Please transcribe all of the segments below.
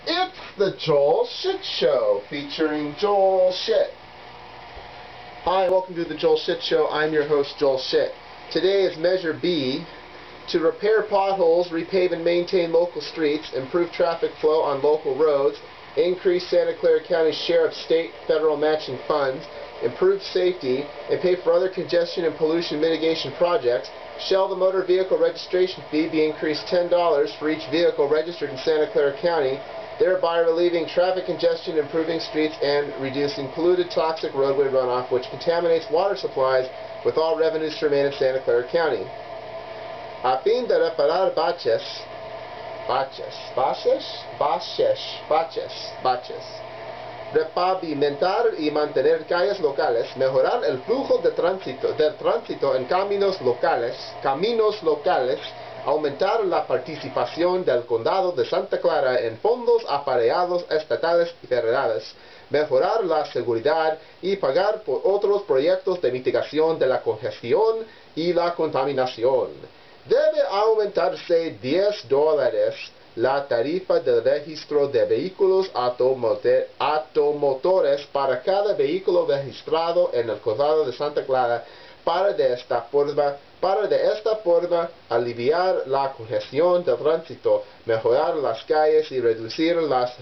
It's the Joel Shit Show, featuring Joel Shit. Hi, welcome to the Joel Shit Show. I'm your host, Joel Shit. Today is Measure B, to repair potholes, repave and maintain local streets, improve traffic flow on local roads, increase Santa Clara County's share of state, federal matching funds, improve safety, and pay for other congestion and pollution mitigation projects. Shall the motor vehicle registration fee be increased $10 for each vehicle registered in Santa Clara County, thereby relieving traffic congestion, improving streets, and reducing polluted toxic roadway runoff which contaminates water supplies, with all revenues to remain in Santa Clara County. A fin de reparar baches, repavimentar y mantener calles locales, mejorar el flujo del tránsito en caminos locales, aumentar la participación del Condado de Santa Clara en fondos apareados estatales y federales, mejorar la seguridad y pagar por otros proyectos de mitigación de la congestión y la contaminación. Debe aumentarse $10 la tarifa del registro de vehículos automotores para cada vehículo registrado en el Condado de Santa Clara para de esta forma aliviar la congestión del tránsito, mejorar las calles y reducir las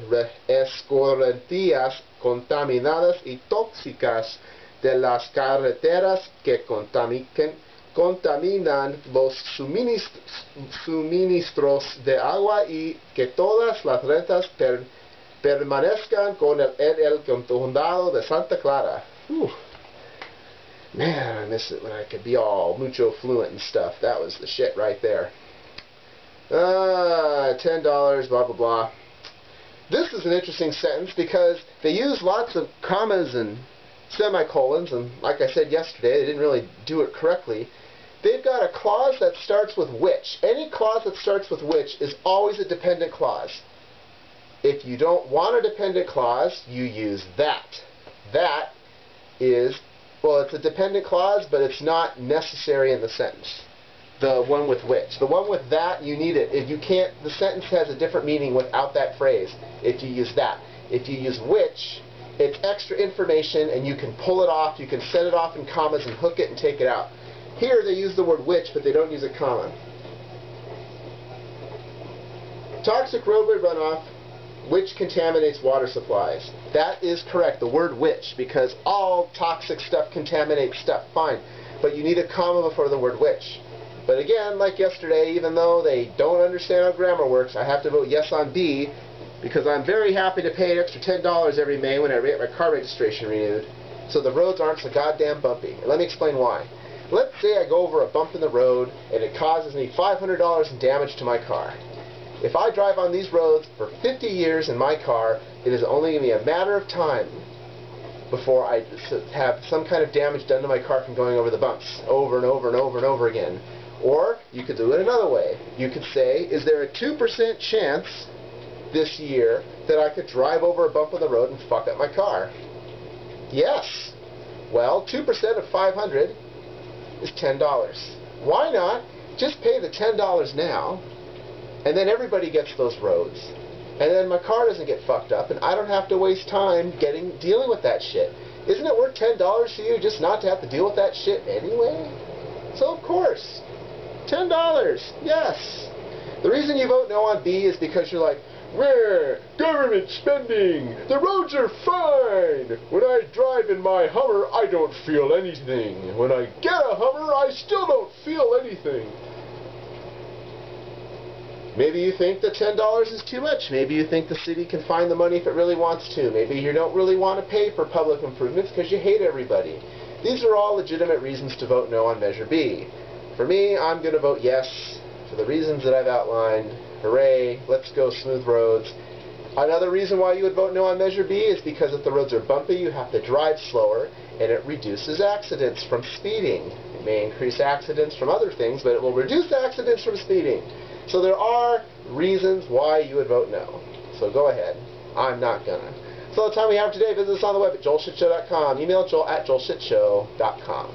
escorrentías contaminadas y tóxicas de las carreteras que contaminan los suministros de agua, y que todas las rentas permanezcan en el Condado de Santa Clara. Man, I miss it when I could be all mucho fluent and stuff. That was the shit right there. $10, blah, blah, blah. This is an interesting sentence because they use lots of commas and semicolons, and like I said yesterday, they didn't really do it correctly. They've got a clause that starts with which. Any clause that starts with which is always a dependent clause. If you don't want a dependent clause, you use that. That is, well, it's a dependent clause, but it's not necessary in the sentence. The one with which. The one with that, you need it. If you can't, the sentence has a different meaning without that phrase if you use that. If you use which, it's extra information and you can pull it off, you can set it off in commas and hook it and take it out. Here they use the word which, but they don't use a comma. Toxic roadway runoff, which contaminates water supplies. That is correct, the word which, because all toxic stuff contaminates stuff, fine. But you need a comma before the word which. But again, like yesterday, even though they don't understand how grammar works, I have to vote yes on B, because I'm very happy to pay an extra $10 every May when I get my car registration renewed, so the roads aren't so goddamn bumpy. And let me explain why. Let's say I go over a bump in the road and it causes me $500 in damage to my car. If I drive on these roads for 50 years in my car, it is only going to be a matter of time before I have some kind of damage done to my car from going over the bumps over and over and over and over again. Or you could do it another way. You could say, is there a 2% chance this year that I could drive over a bump in the road and fuck up my car? Yes. Well, 2% of 500 is $10. Why not just pay the $10 now, and then everybody gets those roads, and then my car doesn't get fucked up, and I don't have to waste time dealing with that shit. Isn't it worth $10 to you just not to have to deal with that shit anyway? So of course, $10, yes. The reason you vote no on B is because you're like, where? Government spending! The roads are fine! When I drive in my Hummer, I don't feel anything. When I get a Hummer, I still don't feel anything. Maybe you think that $10 is too much. Maybe you think the city can find the money if it really wants to. Maybe you don't really want to pay for public improvements because you hate everybody. These are all legitimate reasons to vote no on Measure B. For me, I'm going to vote yes for the reasons that I've outlined. Hooray, let's go smooth roads. Another reason why you would vote no on Measure B is because if the roads are bumpy, you have to drive slower, and it reduces accidents from speeding. It may increase accidents from other things, but it will reduce accidents from speeding. So there are reasons why you would vote no. So go ahead. I'm not gonna. So that's all the time we have today. Visit us on the web at joelshitshow.com. Email joel@joelshitshow.com.